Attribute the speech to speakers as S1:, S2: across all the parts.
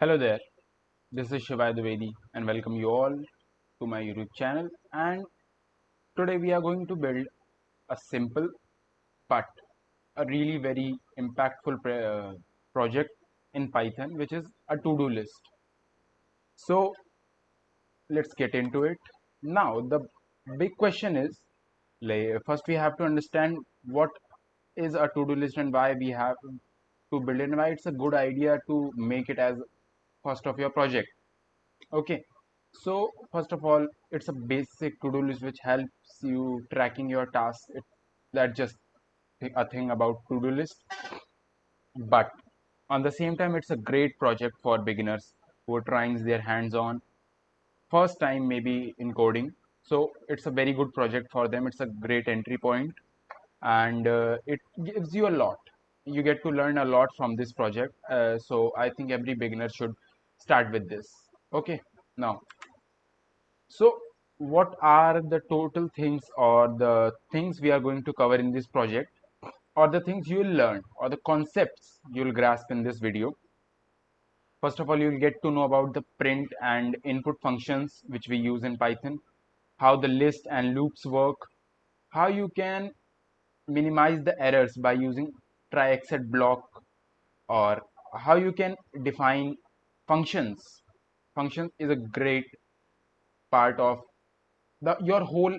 S1: Hello there, this is Shivay Dwivedi and welcome you all to my YouTube channel. And today we are going to build a simple but a really very impactful project in Python, which is a to-do list. So let's get into it. Now the big question is, first we have to understand what is a to-do list and why we have to build it and why it's a good idea to make it as first of your project. Okay, so first of all, it's a basic to-do list which helps you tracking your tasks. That's just a thing about to-do list. But on the same time, it's a great project for beginners who are trying their hands on first time maybe in coding. So it's a very good project for them. It's a great entry point, and it gives you a lot. You get to learn a lot from this project. So I think every beginner should start with this. Okay, now. So, what are the total things or the things we are going to cover in this project, or the things you will learn, or the concepts you will grasp in this video? First of all, you will get to know about the print and input functions which we use in Python, how the list and loops work, how you can minimize the errors by using try exit block, or how you can define functions. Functions is a great part of your whole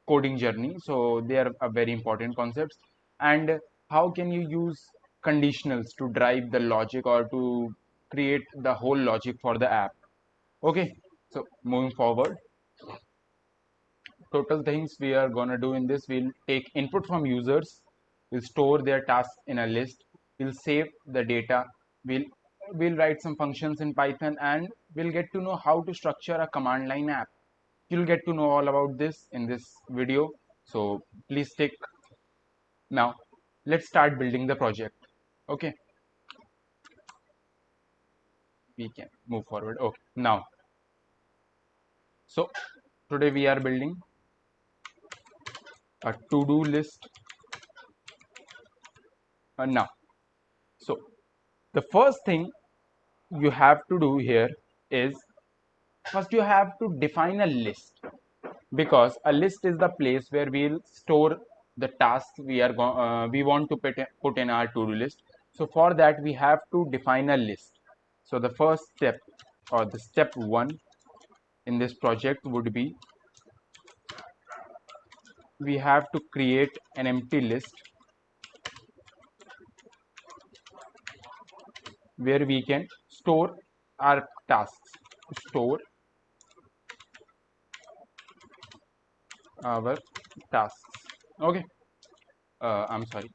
S1: coding journey, so they are a very important concepts. And how can you use conditionals to drive the logic or to create the whole logic for the app. Okay, so moving forward, total things we are going to do in this: we'll take input from users, we'll store their tasks in a list, we'll save the data, we'll we'll write some functions in Python, and we'll get to know how to structure a command line app. You'll get to know all about this in this video, so please stick. Now let's start building the project. Okay, we can move forward. Okay, now, so today we are building a to-do list. Now, so the first thing you have to do here is, first you have to define a list, because a list is the place where we'll store the tasks we want to put in our to-do list. So for that we have to define a list. So the first step, or the step one in this project, would be we have to create an empty list where we can store our tasks. Store our tasks. Okay, I'm sorry,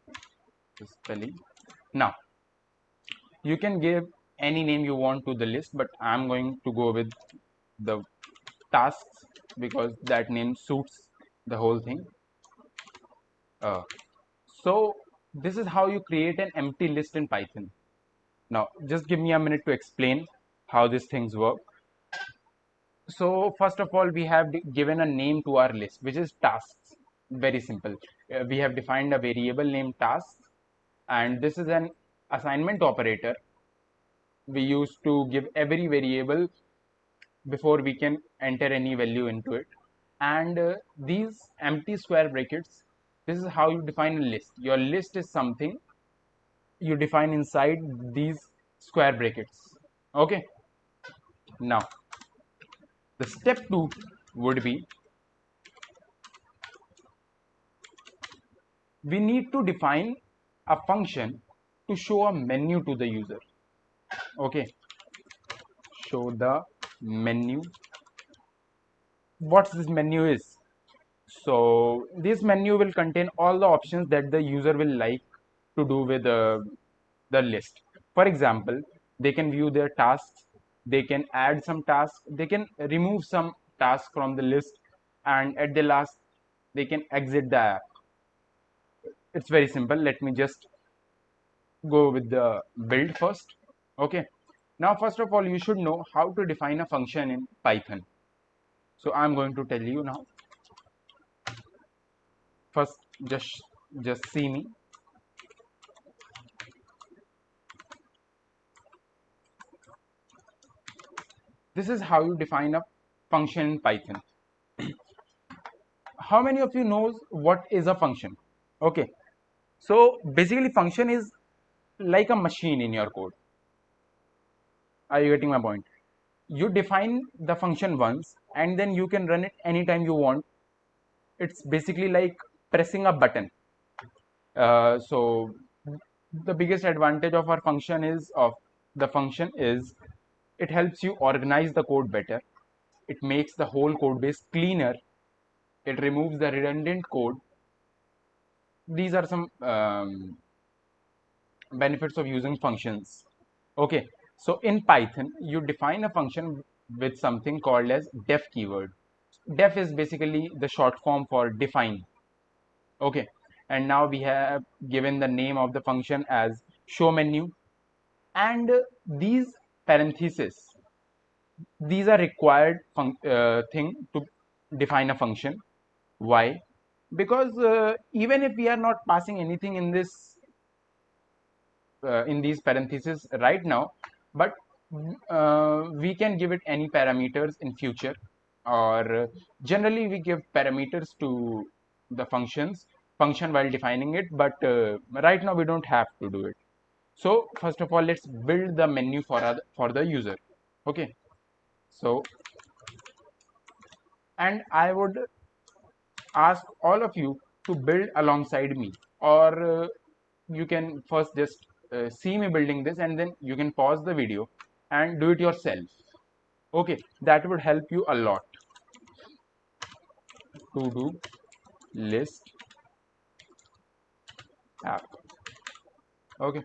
S1: the spelling. Now you can give any name you want to the list, but I'm going to go with the tasks because that name suits the whole thing. uh, so this is how you create an empty list in Python. Now just give me a minute to explain how these things work. So first of all, we have given a name to our list, which is tasks. Very simple. We have defined a variable named tasks, and this is an assignment operator we use to give every variable before we can enter any value into it. And these empty square brackets, this is how you define a list. Your list is something you define inside these square brackets. Okay, now the step two would be, we need to define a function to show a menu to the user. Okay, show the menu. What this menu is? So this menu will contain all the options that the user will like to do with the list. For example, they can view their tasks, they can add some tasks, they can remove some tasks from the list, and at the last they can exit the app. It's very simple. Let me just go with the build first. Okay, now first of all, you should know how to define a function in Python. So I'm going to tell you now. First, just see me. This is how you define a function in Python. How many of you knows what is a function? Okay, so basically function is like a machine in your code. Are you getting my point? You define the function once and then you can run it anytime you want. It's basically like pressing a button. So the biggest advantage of our function is it helps you organize the code better. It makes the whole code base cleaner. It removes the redundant code. These are some benefits of using functions. Okay, so in Python you define a function with something called as def keyword. Def is basically the short form for define. Okay, and now we have given the name of the function as show menu, and these parentheses, these are required thing to define a function. Why? Because even if we are not passing anything in these parentheses right now, but we can give it any parameters in future, or generally we give parameters to the function while defining it, but right now we don't have to do it. So first of all, let's build the menu for the user. Okay, so, and I would ask all of you to build alongside me, or you can first just see me building this and then you can pause the video and do it yourself. Okay, that would help you a lot. To do list app. Okay,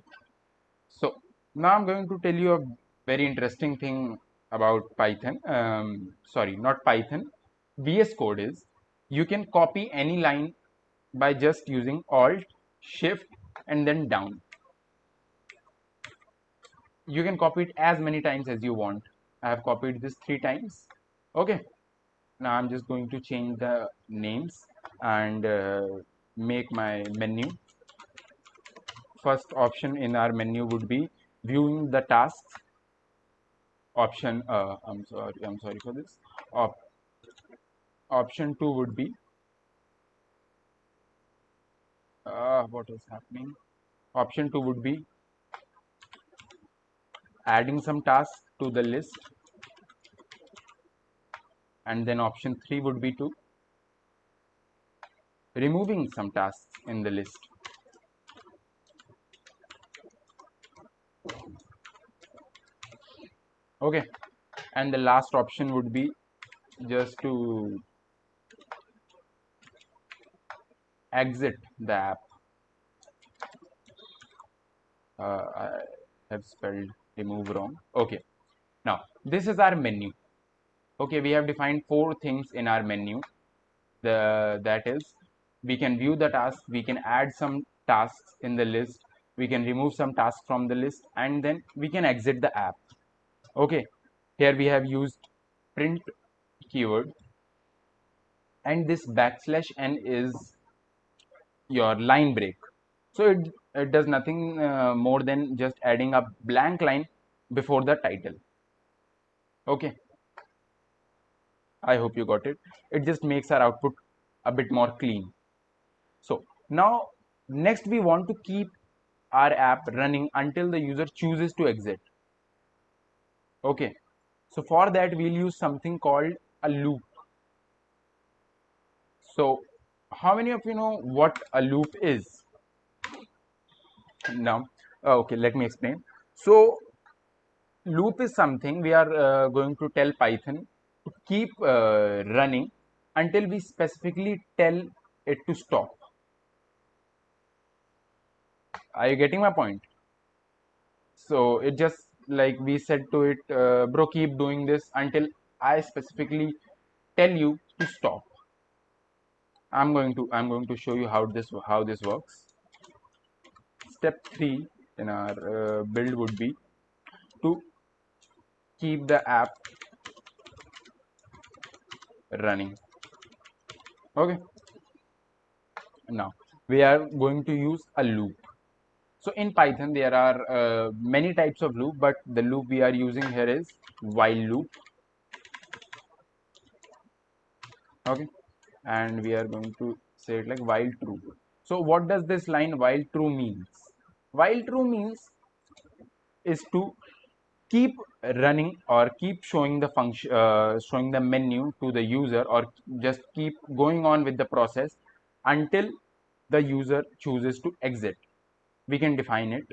S1: so now I'm going to tell you a very interesting thing about Python. Sorry, not Python. VS Code is you can copy any line by just using Alt, Shift, and then down. You can copy it as many times as you want. I have copied this 3 times. Okay, now I'm just going to change the names and make my menu. First option in our menu would be viewing the tasks. Option I'm sorry for this. Option 2 would be what is happening. Option 2 would be adding some tasks to the list, and then option 3 would be to removing some tasks in the list. Okay, and the last option would be just to exit the app. I have spelled remove wrong. Okay, now this is our menu. Okay, we have defined 4 things in our menu. That is, we can view the task, we can add some tasks in the list, we can remove some tasks from the list, and then we can exit the app. Okay, here we have used print keyword, and this \n is your line break. So it does nothing more than just adding a blank line before the title. Okay, I hope you got it. It just makes our output a bit more clean. So now next we want to keep our app running until the user chooses to exit. Okay, so for that we'll use something called a loop. So how many of you know what a loop is? Now, okay, let me explain. So loop is something we are going to tell Python to keep running until we specifically tell it to stop. Are you getting my point? So it just like we said to it, bro, keep doing this until I specifically tell you to stop. I'm going to show you how this works. Step 3 in our build would be to keep the app running. Okay, now we are going to use a loop. So in Python there are many types of loop, but the loop we are using here is while loop. Okay, and we are going to say it like while true. So what does this line while true means? While true means is to keep running or keep showing the function, showing the menu to the user, or just keep going on with the process until the user chooses to exit. We can define it.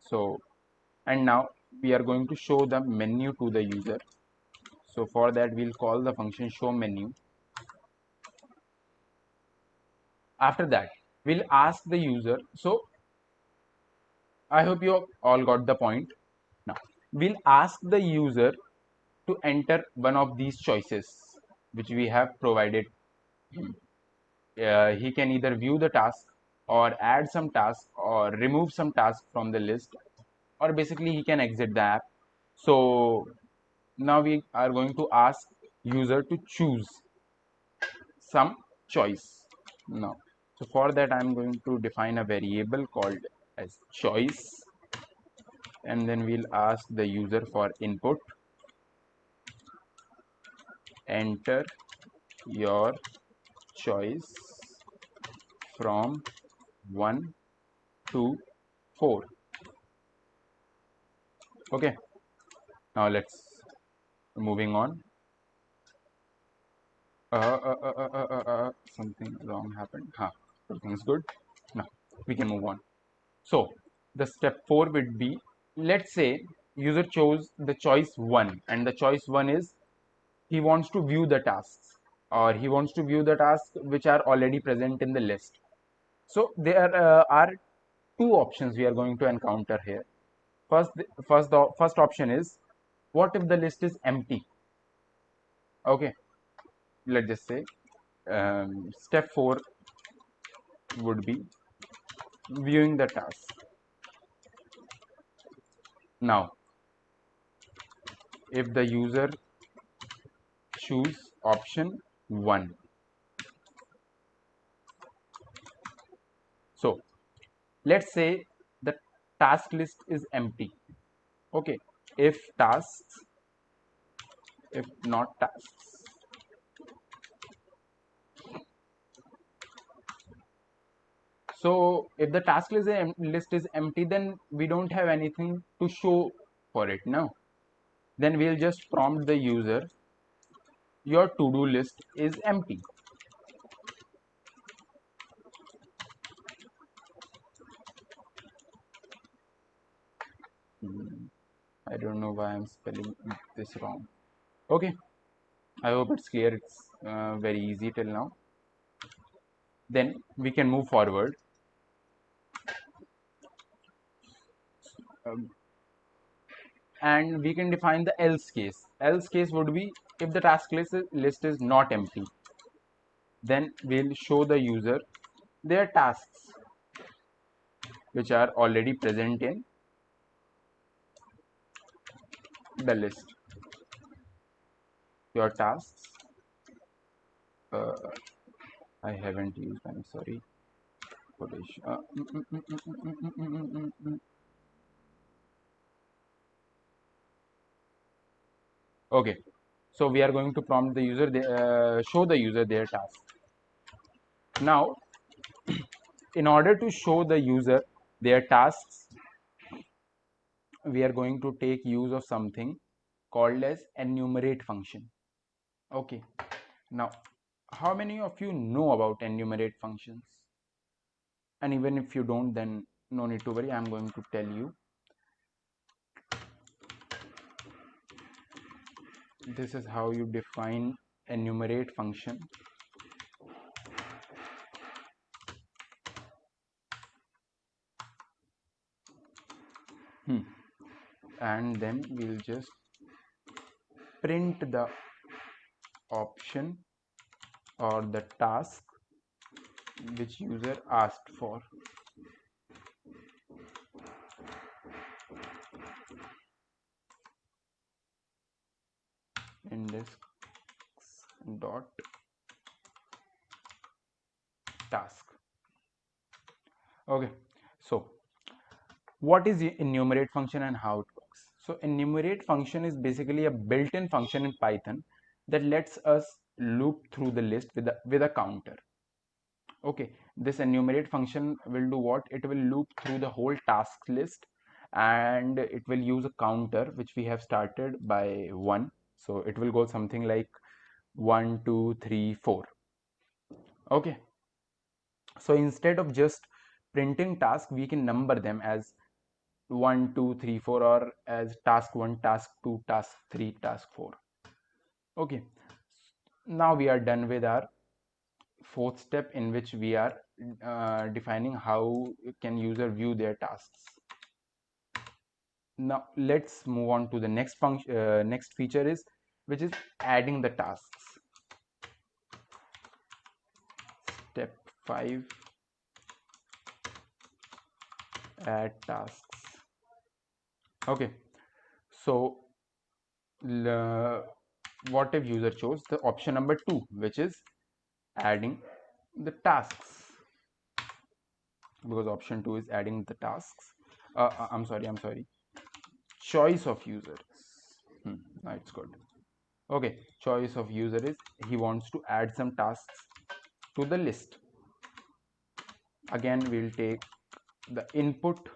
S1: So, and now we are going to show the menu to the user. So for that we'll call the function show menu. After that we'll ask the user. So I hope you all got the point. Now we'll ask the user to enter one of these choices which we have provided him. He can either view the task, or add some task, or remove some task from the list, or basically he can exit the app. So now we are going to ask user to choose some choice. Now, so for that I'm going to define a variable called as choice, and then we'll ask the user for input. Enter your choice from 1 to 4. Okay, now let's moving on. Something wrong happened. Everything is good. Now we can move on. So the step 4 would be, let's say user chose the choice 1, and the choice 1 is he wants to view the tasks, or he wants to view the tasks which are already present in the list. So there are two options we are going to encounter here. The first option is, what if the list is empty? Okay, let's just say step 4 would be viewing the task. Now if the user choose option 1, so let's say the task list is empty. Okay, if tasks, if not tasks. So if the list is empty, then we don't have anything to show for it now. Then we'll just prompt the user, your to-do list is empty. I don't know why I'm spelling this wrong. Okay, I hope it's clear. It's very easy till now. Then we can move forward. Um, and we can define the else case. Else case would be, if the list is not empty, then we'll show the user their tasks which are already present in the list. Your tasks, uh, I haven't used, I'm sorry, quotation. Okay, so we are going to prompt the user, show the user their task. Now in order to show the user their tasks, we are going to take use of something called as enumerate function. Okay, now how many of you know about enumerate functions? And even if you don't, then no need to worry, I'm going to tell you. This is how you define enumerate function. And then we'll just print the option or the task which user asked for. Index dot task. Okay, so what is the enumerate function and how it works? So enumerate function is basically a built-in function in Python that lets us loop through the list with a counter. Okay, this enumerate function will do what? It will loop through the whole task list, and it will use a counter which we have started by 1. So it will go something like 1, 2, 3, 4. Okay, so instead of just printing task, we can number them as 1, 2, 3, 4, or as task 1, task 2, task 3, task 4. Okay, now we are done with our fourth step, in which we are defining how can user view their tasks. Now let's move on to the next function. Next feature is, which is adding the tasks. Step 5, add tasks. Okay, so what if user chose the option number 2, which is adding the tasks, because option 2 is adding the tasks. I'm sorry, choice of user. No, it's good. Okay, choice of user is he wants to add some tasks to the list. Again, we'll take the input,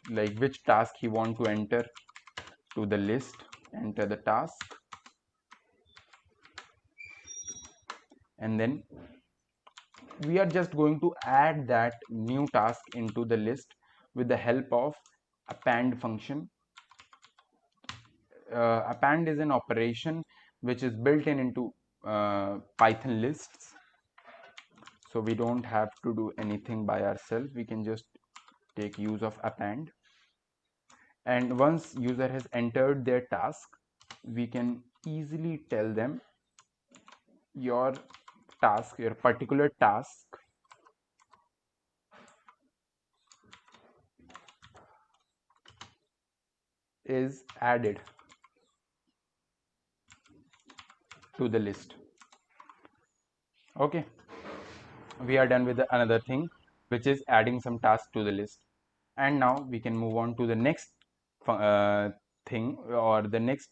S1: like which task he want to enter to the list. Enter the task, and then we are just going to add that new task into the list with the help of append function. Append is an operation which is built in into Python lists, so we don't have to do anything by ourselves. We can just take use of append, and once user has entered their task, we can easily tell them your task, your particular task is added to the list. Okay, we are done with another thing, which is adding some tasks to the list. And now we can move on to the next thing, or the next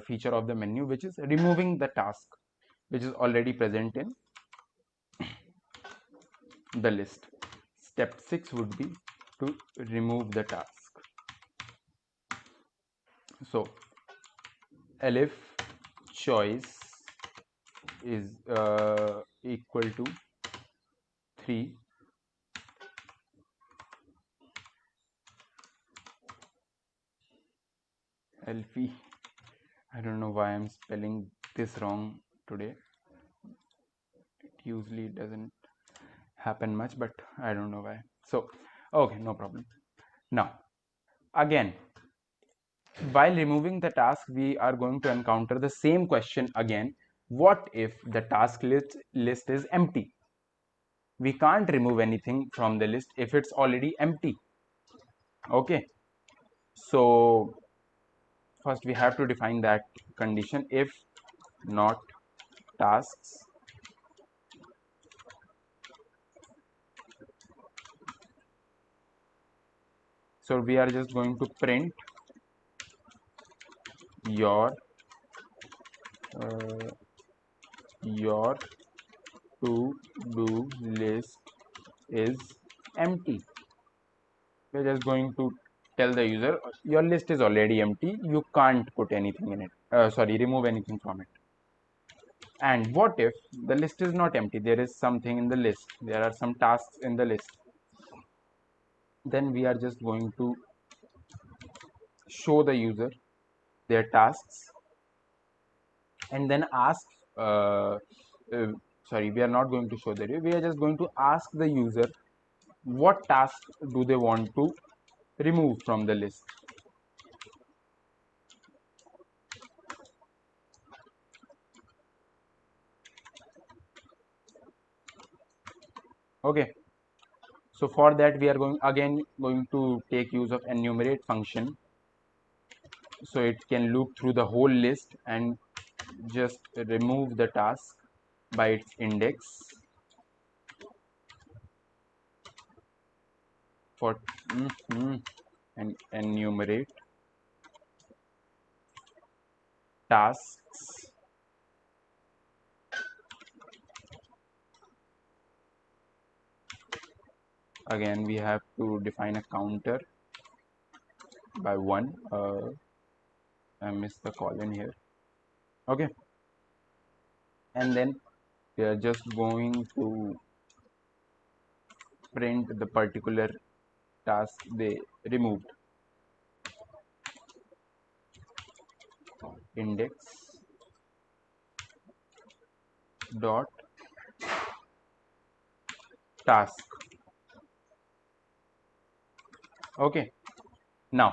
S1: feature of the menu, which is removing the task which is already present in the list. Step 6 would be to remove the task. So elif choice is equal to 3, elfi, I don't know why I'm spelling this wrong today. It usually doesn't happen much, but I don't know why. So okay, no problem. Now again, while removing the task, we are going to encounter the same question again. What if the task list is empty? We can't remove anything from the list if it's already empty. Okay, so first we have to define that condition, if not tasks. So we are just going to print your uh, your to do list is empty. We're just going to tell the user your list is already empty, you can't put anything in it, remove anything from it. And what if the list is not empty, there is something in the list, there are some tasks in the list? Then we are just going to show the user their tasks, and then ask uh, uh, we are not going to show the user, we are just going to ask the user what task do they want to remove from the list. Okay, so for that we are going to take use of enumerate function, so it can loop through the whole list and just remove the task by its index for and enumerate tasks. Again, we have to define a counter by 1. I missed the colon here. Okay, and then we are just going to print the particular task they removed. Index dot task. Okay, now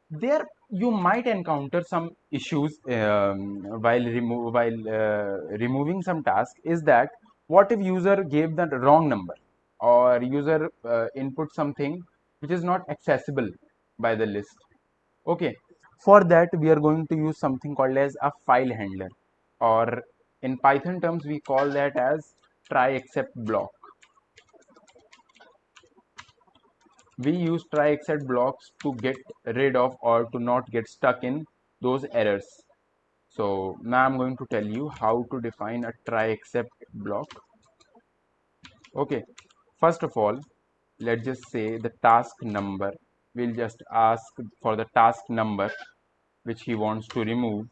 S1: there you might encounter some issues while removing some task. Is that what if user gave the wrong number, or user input something which is not accessible by the list? Okay, for that we are going to use something called as a file handler, or in Python terms we call that as try except block. We use try except blocks to get rid of or to not get stuck in those errors. So now I'm going to tell you how to define a try except block. Okay, first of all, let's just say the task number. We'll just ask for the task number which he wants to remove.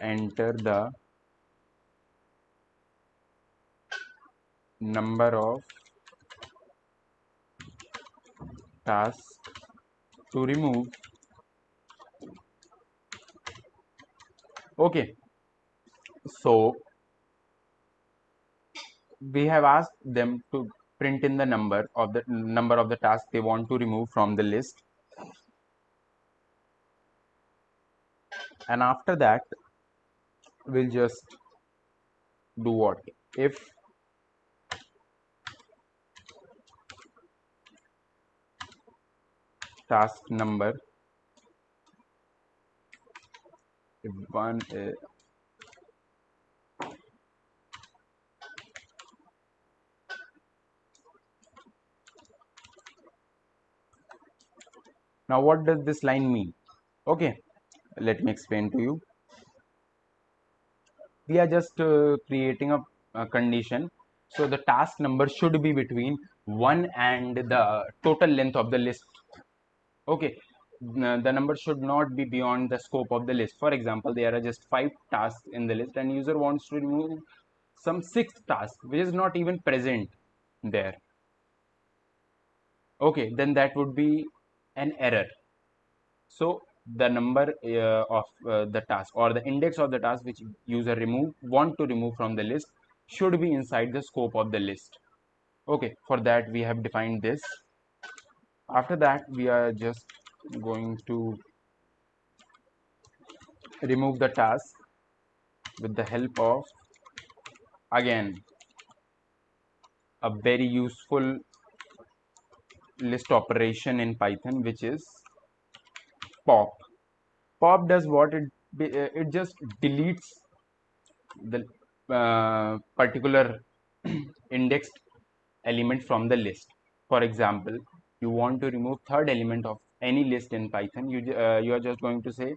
S1: Enter the number of tasks to remove. Okay, so we have asked them to print in the number of the task they want to remove from the list, and after that we'll just do what? If task number, if one now what does this line mean? Okay, let me explain to you. We are just creating a condition, so the task number should be between 1 and the total length of the list. Okay, the number should not be beyond the scope of the list. For example, there are just 5 tasks in the list and user wants to remove some 6th task which is not even present there. Okay, then that would be an error. So the number of the task, or the index of the task which user want to remove from the list, should be inside the scope of the list. Okay, for that we have defined this. After that we are just going to remove the task with the help of, again, a very useful list operation in Python, which is pop. Pop does what? It just deletes the particular indexed element from the list. For example, you want to remove third element of any list in Python, you are just going to say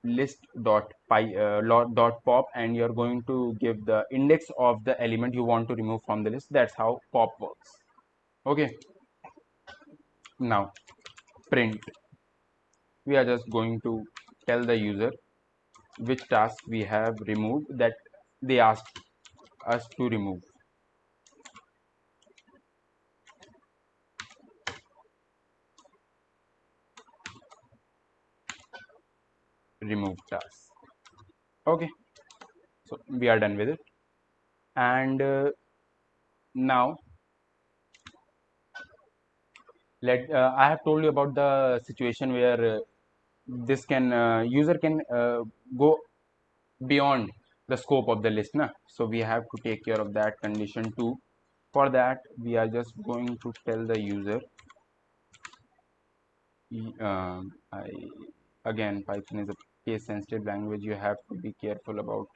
S1: list dot pop, and you're going to give the index of the element you want to remove from the list. That's how pop works. Okay, now print. We are just going to tell the user which task we have removed that they asked us to remove. Remove task. Okay, so we are done with it, and now I have told you about the situation where this can user can go beyond the scope of the list, na? So we have to take care of that condition too. For that we are just going to tell the user, I again, Python is a case sensitive language, you have to be careful about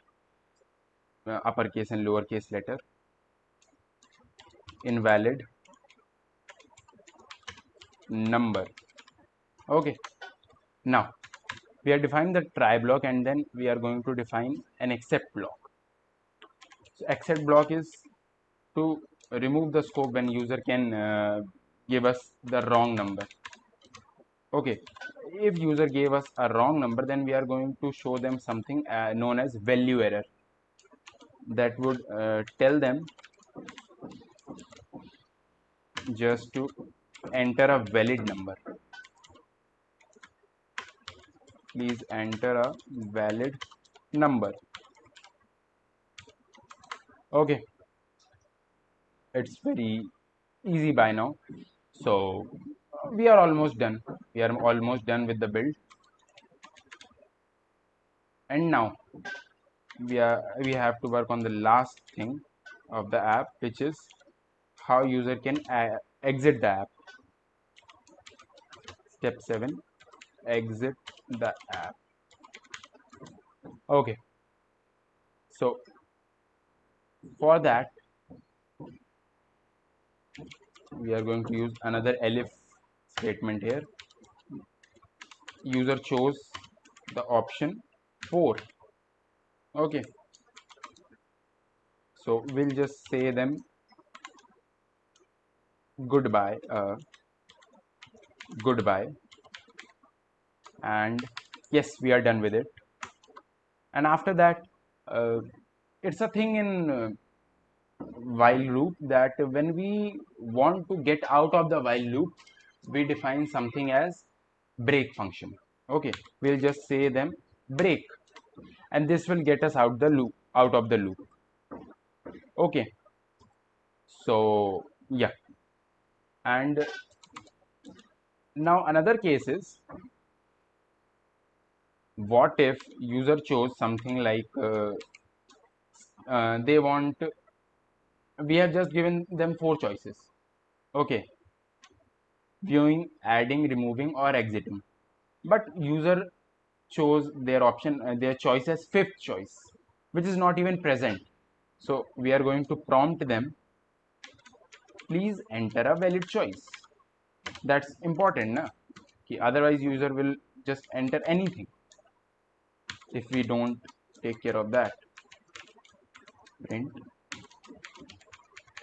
S1: uppercase and lowercase letter, invalid number. Okay, now we are defining the try block, and then we are going to define an except block. So except block is to remove the scope when user can give us the wrong number. Okay, if user gave us a wrong number, then we are going to show them something known as value error, that would tell them just to enter a valid number. Please enter a valid number. Okay, it's very easy by now. So we are almost done. We are almost done with the build, and now we have to work on the last thing of the app, which is how user can exit the app. Step 7, exit the app. Okay, so for that we are going to use another elif statement here. User chose the option 4. Okay, so we'll just say them goodbye, goodbye, and yes, we are done with it. And after that, it's a thing in while loop, that when we want to get out of the while loop, we define something as break function. Okay, we'll just say them break, and this will get us out of the loop. Okay, so yeah, and now another case is, what if user chose something like they want, we have just given them 4 choices. Okay, viewing, adding, removing, or exiting, but user chose their option, their choice as 5th choice, which is not even present. So we are going to prompt them, please enter a valid choice. That's important, na? Otherwise user will just enter anything if we don't take care of that. Print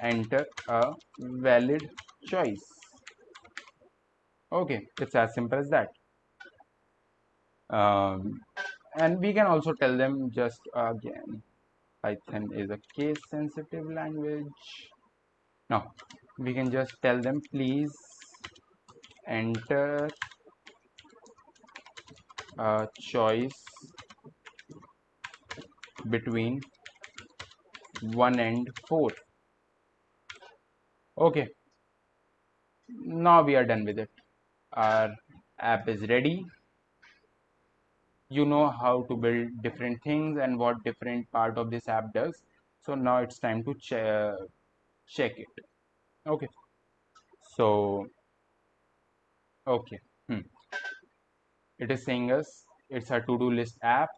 S1: enter a valid choice. Okay, it's as simple as that. And we can also tell them, just again, Python is a case sensitive language. Now we can just tell them, please enter a choice between 1 and 4. Okay, now we are done with it. Our app is ready. You know how to build different things and what different part of this app does. So now it's time to check it. Okay, so okay, it is saying us it's a to-do list app.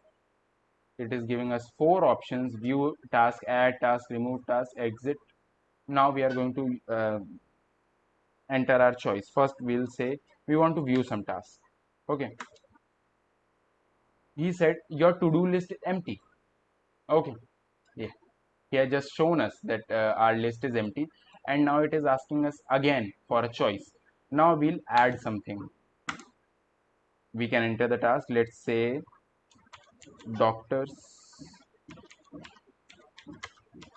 S1: It is giving us 4 options: view task, add task, remove task, exit. Now we are going to enter our choice. First we'll say we want to view some tasks. Okay, he said your to-do list is empty. Okay, yeah, he has just shown us that our list is empty, and now it is asking us again for a choice. Now we'll add something. We can enter the task. Let's say doctor's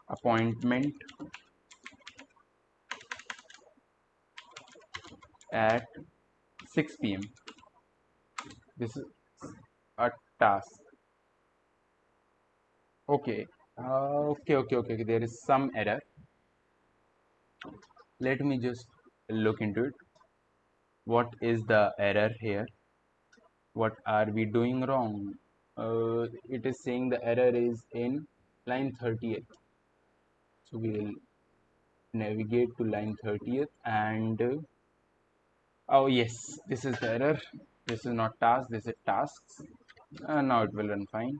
S1: appointment at 6 p.m. This is a task. Okay, okay, there is some error. Let me just look into it. What is the error here? What are we doing wrong? It is saying the error is in line 30th. So we will navigate to line 30th, and oh yes, this is the error. This is not task, this is tasks. Now it will run fine.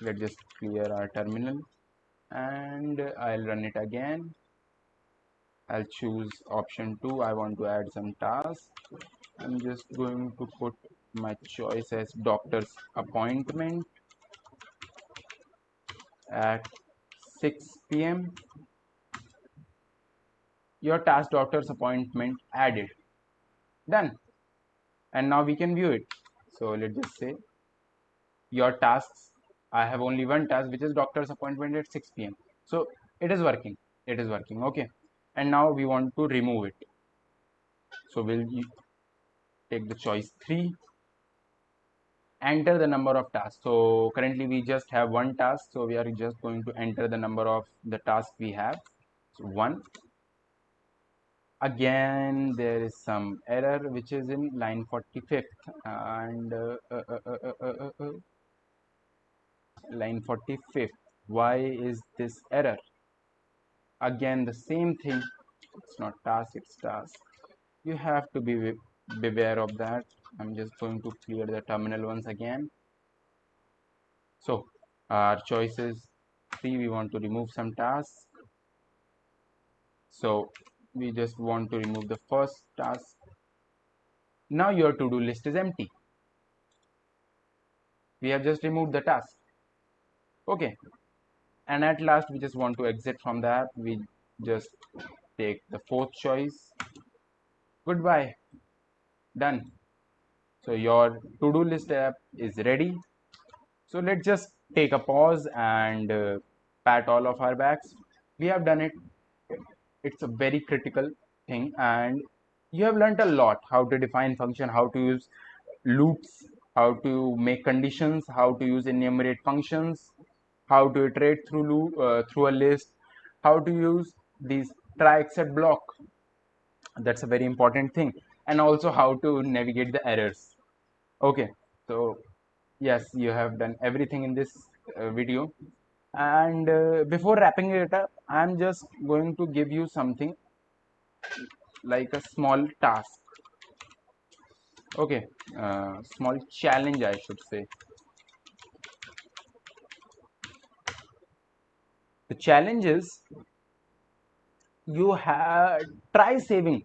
S1: Let's just clear our terminal. and I'll run it again. I'll choose option 2. I want to add some tasks. I'm just going to put my choice as doctor's appointment at 6 p.m. Your task doctor's appointment added. Done. And now we can view it. So let's just say your tasks. I have only one task, which is doctor's appointment at 6 p.m. So it is working. It is working. Okay. And now we want to remove it. So we'll take the choice 3. Enter the number of tasks. So currently we just have one task. So we are just going to enter the number of the tasks we have. So 1. Again, there is some error which is in line 45th and line 45th. Why is this error? Again, the same thing. It's not task, it's task. You have to be beware of that. I'm just going to clear the terminal once again. So our choice is 3. We want to remove some tasks. So we just want to remove the first task. Now your to-do list is empty. We have just removed the task. Okay. And at last we just want to exit from the app. We just take the 4th choice. Goodbye. Done. So your to-do list app is ready. So let's just take a pause and pat all of our backs. We have done it. It's a very critical thing, and you have learned a lot: how to define function, how to use loops, how to make conditions, how to use enumerate functions, how to iterate through a list, how to use these try except block. That's a very important thing, and also how to navigate the errors. Okay, so yes, you have done everything in this video. And before wrapping it up, I'm just going to give you something like a small task. Okay, small challenge, I should say. The challenge is you have try saving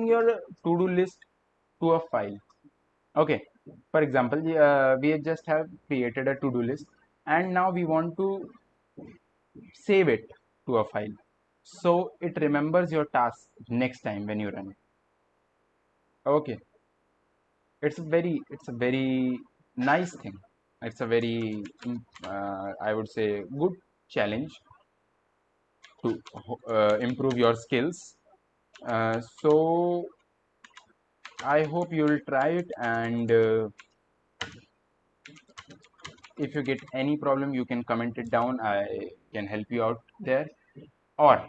S1: your to-do list to a file. Okay, for example, we just have created a to-do list, and now we want to save it to a file so it remembers your task next time when you run it. Okay, it's a very nice thing. It's a very I would say good challenge to improve your skills. So I hope you'll try it, and if you get any problem, you can comment it down. I can help you out there. Or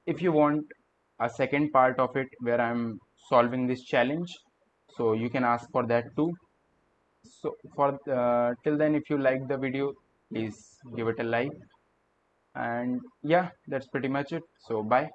S1: if you want a second part of it where I'm solving this challenge, so you can ask for that too. So for till then, if you like the video, please give it a like. And yeah, that's pretty much it. So bye.